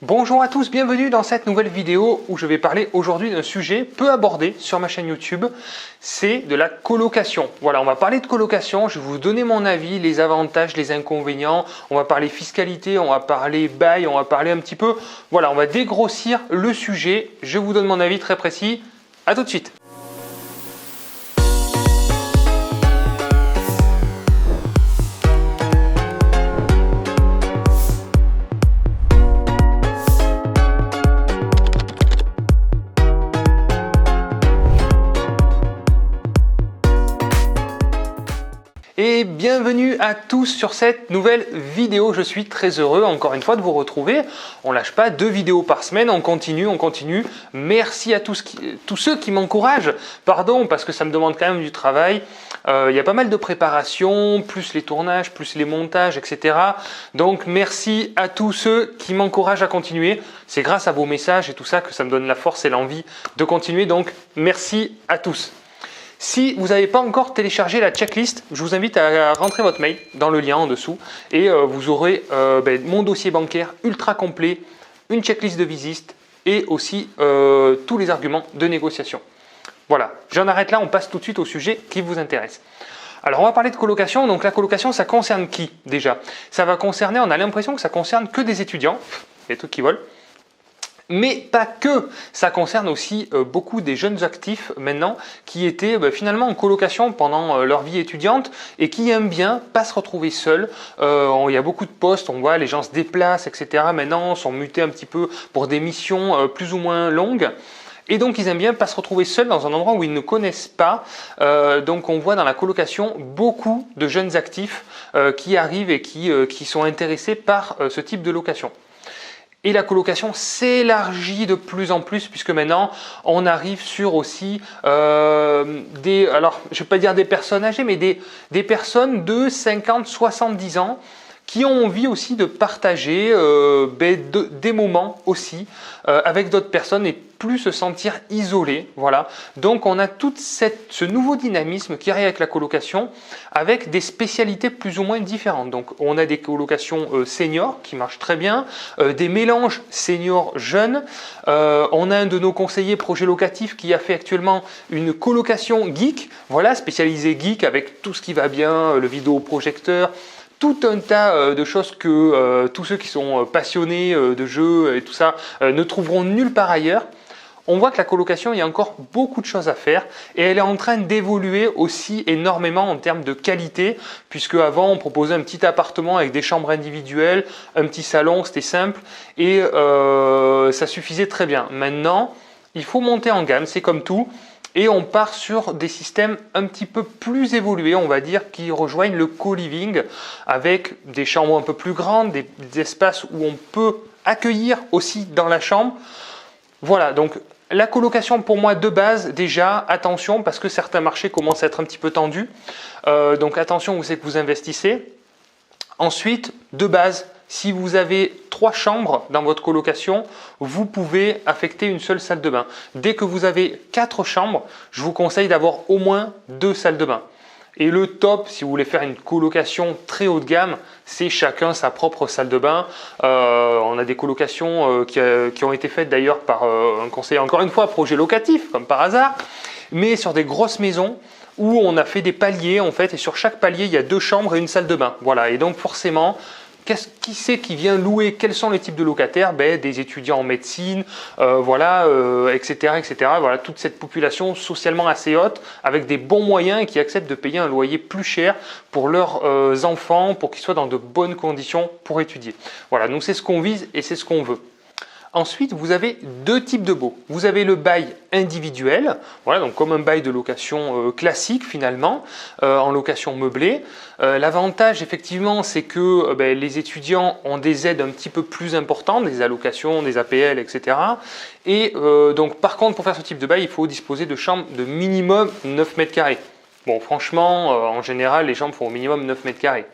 Bonjour à tous, bienvenue dans cette nouvelle vidéo où je vais parler aujourd'hui d'un sujet peu abordé sur ma chaîne YouTube, c'est de la colocation. Voilà, on va parler de colocation, je vais vous donner mon avis, les avantages, les inconvénients, on va parler fiscalité, on va parler bail, on va parler un petit peu, voilà, on va dégrossir le sujet, je vous donne mon avis très précis, à tout de suite. Et bienvenue à tous sur cette nouvelle vidéo. Je suis très heureux encore une fois de vous retrouver. On lâche pas 2 vidéos par semaine, on continue. Merci à tous ceux qui m'encouragent. Pardon, parce que ça me demande quand même du travail. Il y a pas mal de préparation, plus les tournages, plus les montages, etc. Donc merci à tous ceux qui m'encouragent à continuer. C'est grâce à vos messages et tout ça que ça me donne la force et l'envie de continuer. Donc merci à tous. Si vous n'avez pas encore téléchargé la checklist, je vous invite à rentrer votre mail dans le lien en dessous et vous aurez mon dossier bancaire ultra complet, une checklist de visite et aussi tous les arguments de négociation. Voilà, j'en arrête là, on passe tout de suite au sujet qui vous intéresse. Alors on va parler de colocation, donc la colocation ça concerne qui déjà? Ça va concerner, on a l'impression que ça concerne que des étudiants, il y a des trucs qui volent. Mais pas que, ça concerne aussi beaucoup des jeunes actifs maintenant qui étaient finalement en colocation pendant leur vie étudiante et qui aiment bien pas se retrouver seuls. Il y a beaucoup de postes, on voit les gens se déplacent, etc. Maintenant sont mutés un petit peu pour des missions plus ou moins longues. Et donc ils aiment bien pas se retrouver seuls dans un endroit où ils ne connaissent pas. Donc on voit dans la colocation beaucoup de jeunes actifs qui arrivent et qui sont intéressés par ce type de location. Et la colocation s'élargit de plus en plus puisque maintenant on arrive sur aussi alors je ne vais pas dire des personnes âgées, mais des personnes de 50-70 ans qui ont envie aussi de partager des moments aussi avec d'autres personnes et plus se sentir isolé. Voilà. Donc on a tout ce nouveau dynamisme qui arrive avec la colocation avec des spécialités plus ou moins différentes. Donc on a des colocations seniors qui marchent très bien, des mélanges seniors-jeunes. On a un de nos conseillers projet locatif qui a fait actuellement une colocation geek, voilà, spécialisée geek avec tout ce qui va bien, le vidéoprojecteur, tout un tas de choses que tous ceux qui sont passionnés de jeux et tout ça ne trouveront nulle part ailleurs. On voit que la colocation, il y a encore beaucoup de choses à faire et elle est en train d'évoluer aussi énormément en termes de qualité puisque avant on proposait un petit appartement avec des chambres individuelles, un petit salon, c'était simple et ça suffisait très bien. Maintenant, il faut monter en gamme, c'est comme tout. Et on part sur des systèmes un petit peu plus évolués, on va dire, qui rejoignent le co-living avec des chambres un peu plus grandes, des espaces où on peut accueillir aussi dans la chambre. Voilà, donc la colocation pour moi de base, déjà, attention parce que certains marchés commencent à être un petit peu tendus. Donc attention où c'est que vous investissez. Ensuite, de base, si vous avez 3 chambres dans votre colocation, vous pouvez affecter une seule salle de bain. Dès que vous avez 4 chambres, je vous conseille d'avoir au moins 2 salles de bain. Et le top, si vous voulez faire une colocation très haut de gamme, c'est chacun sa propre salle de bain. On a des colocations qui ont été faites d'ailleurs par un conseiller, encore une fois, projet locatif, comme par hasard, mais sur des grosses maisons où on a fait des paliers en fait, et sur chaque palier, il y a 2 chambres et une salle de bain. Voilà, et donc forcément, qui c'est qui vient louer? Quels sont les types de locataires? Des étudiants en médecine, etc., etc. Voilà, toute cette population socialement assez haute, avec des bons moyens et qui acceptent de payer un loyer plus cher pour leurs enfants, pour qu'ils soient dans de bonnes conditions pour étudier. Voilà, donc c'est ce qu'on vise et c'est ce qu'on veut. Ensuite, vous avez 2 types de baux. Vous avez le bail individuel, voilà, donc comme un bail de location classique finalement, en location meublée. L'avantage effectivement, c'est que les étudiants ont des aides un petit peu plus importantes, des allocations, des APL, etc. Et donc par contre, pour faire ce type de bail, il faut disposer de chambres de minimum 9 mètres carrés. Bon, franchement, en général, les chambres font au minimum 9 mètres carrés.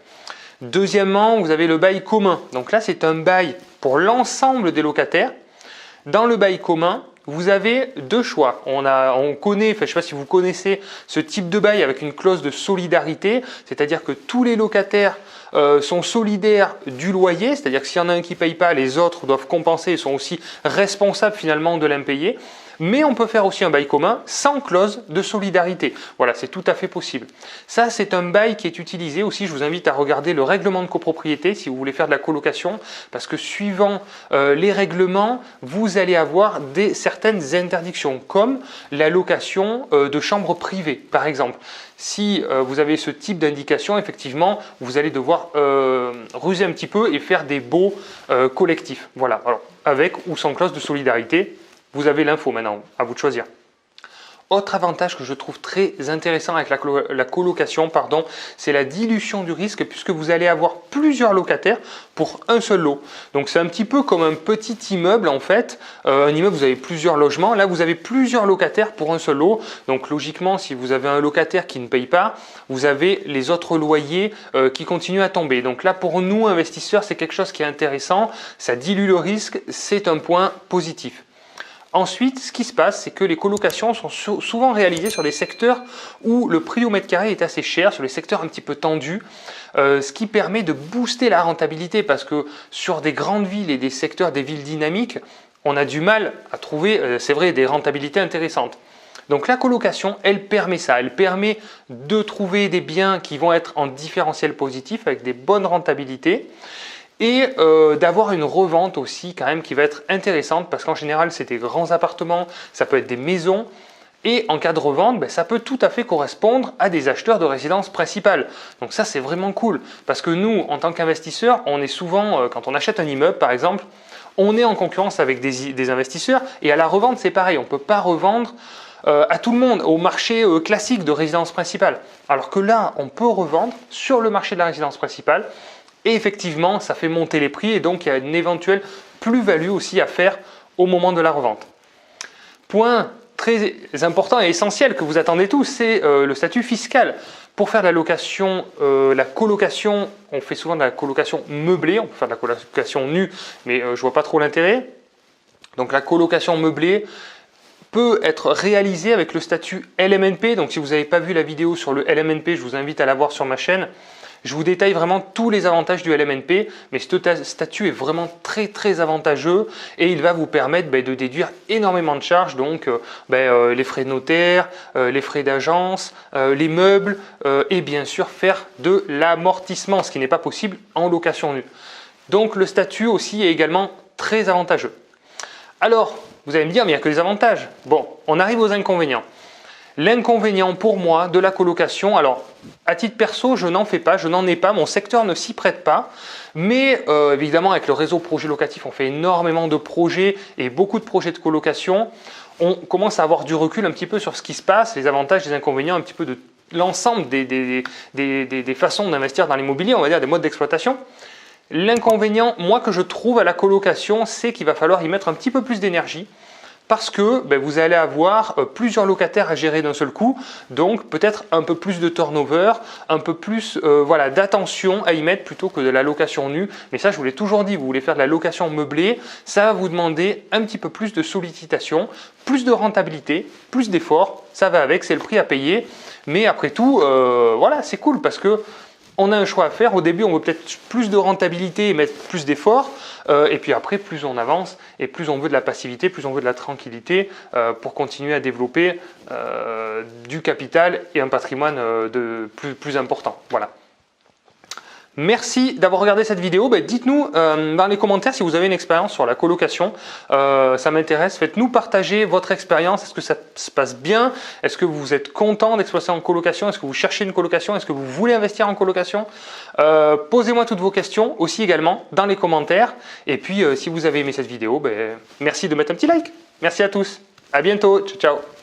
Deuxièmement, vous avez le bail commun. Donc là, c'est un bail pour l'ensemble des locataires. Dans le bail commun, vous avez 2 choix. On connaît, je ne sais pas si vous connaissez ce type de bail avec une clause de solidarité, c'est-à-dire que tous les locataires sont solidaires du loyer, c'est-à-dire que s'il y en a un qui ne paye pas, les autres doivent compenser et sont aussi responsables finalement de l'impayé. Mais on peut faire aussi un bail commun sans clause de solidarité. Voilà, c'est tout à fait possible. Ça, c'est un bail qui est utilisé aussi. Je vous invite à regarder le règlement de copropriété si vous voulez faire de la colocation, parce que suivant les règlements, vous allez avoir certaines interdictions, comme la location de chambres privées, par exemple. Si vous avez ce type d'indication, effectivement, vous allez devoir ruser un petit peu et faire des baux collectifs. Voilà, alors avec ou sans clause de solidarité. Vous avez l'info maintenant, à vous de choisir. Autre avantage que je trouve très intéressant avec la colocation, c'est la dilution du risque, puisque vous allez avoir plusieurs locataires pour un seul lot. Donc c'est un petit peu comme un petit immeuble en fait. Un immeuble, vous avez plusieurs logements. Là, vous avez plusieurs locataires pour un seul lot. Donc logiquement, si vous avez un locataire qui ne paye pas, vous avez les autres loyers qui continuent à tomber. Donc là, pour nous, investisseurs, c'est quelque chose qui est intéressant. Ça dilue le risque, c'est un point positif. Ensuite, ce qui se passe, c'est que les colocations sont souvent réalisées sur des secteurs où le prix au mètre carré est assez cher, sur les secteurs un petit peu tendus, ce qui permet de booster la rentabilité parce que sur des grandes villes et des secteurs des villes dynamiques, on a du mal à trouver, c'est vrai, des rentabilités intéressantes. Donc la colocation, elle permet ça, elle permet de trouver des biens qui vont être en différentiel positif avec des bonnes rentabilités. Et d'avoir une revente aussi quand même qui va être intéressante parce qu'en général c'est des grands appartements, ça peut être des maisons et en cas de revente ça peut tout à fait correspondre à des acheteurs de résidence principale. Donc ça c'est vraiment cool parce que nous en tant qu'investisseurs on est souvent, quand on achète un immeuble par exemple, on est en concurrence avec des investisseurs et à la revente c'est pareil, on ne peut pas revendre à tout le monde au marché classique de résidence principale. Alors que là on peut revendre sur le marché de la résidence principale. Et effectivement, ça fait monter les prix et donc il y a une éventuelle plus-value aussi à faire au moment de la revente. Point très important et essentiel que vous attendez tous, c'est le statut fiscal. Pour faire de la colocation, on fait souvent de la colocation meublée, on peut faire de la colocation nue, mais je ne vois pas trop l'intérêt. Donc la colocation meublée peut être réalisée avec le statut LMNP. Donc si vous n'avez pas vu la vidéo sur le LMNP, je vous invite à la voir sur ma chaîne. Je vous détaille vraiment tous les avantages du LMNP, mais ce statut est vraiment très avantageux et il va vous permettre de déduire énormément de charges, donc les frais de notaire, les frais d'agence, les meubles et bien sûr faire de l'amortissement, ce qui n'est pas possible en location nue. Donc le statut aussi est également très avantageux. Alors, vous allez me dire, mais il n'y a que des avantages. Bon, on arrive aux inconvénients. L'inconvénient pour moi de la colocation, alors à titre perso, je n'en fais pas, je n'en ai pas, mon secteur ne s'y prête pas, mais évidemment avec le réseau projet locatif, on fait énormément de projets et beaucoup de projets de colocation. On commence à avoir du recul un petit peu sur ce qui se passe, les avantages, les inconvénients, un petit peu de l'ensemble des façons d'investir dans l'immobilier, on va dire des modes d'exploitation. L'inconvénient, moi que je trouve à la colocation, c'est qu'il va falloir y mettre un petit peu plus d'énergie. Parce que vous allez avoir plusieurs locataires à gérer d'un seul coup, donc peut-être un peu plus de turnover, un peu plus d'attention à y mettre plutôt que de la location nue. Mais ça, je vous l'ai toujours dit, vous voulez faire de la location meublée, ça va vous demander un petit peu plus de sollicitation, plus de rentabilité, plus d'efforts, ça va avec, c'est le prix à payer. Mais après tout, c'est cool parce que on a un choix à faire. Au début, on veut peut-être plus de rentabilité et mettre plus d'efforts. Et puis après, plus on avance et plus on veut de la passivité, plus on veut de la tranquillité pour continuer à développer du capital et un patrimoine plus important. Voilà. Merci d'avoir regardé cette vidéo. Dites-nous dans les commentaires si vous avez une expérience sur la colocation. Ça m'intéresse. Faites-nous partager votre expérience. Est-ce que ça se passe bien? Est-ce que vous êtes content d'exploiter en colocation? Est-ce que vous cherchez une colocation? Est-ce que vous voulez investir en colocation? Posez-moi toutes vos questions aussi également dans les commentaires. Et puis si vous avez aimé cette vidéo, merci de mettre un petit like. Merci à tous. À bientôt. Ciao, ciao.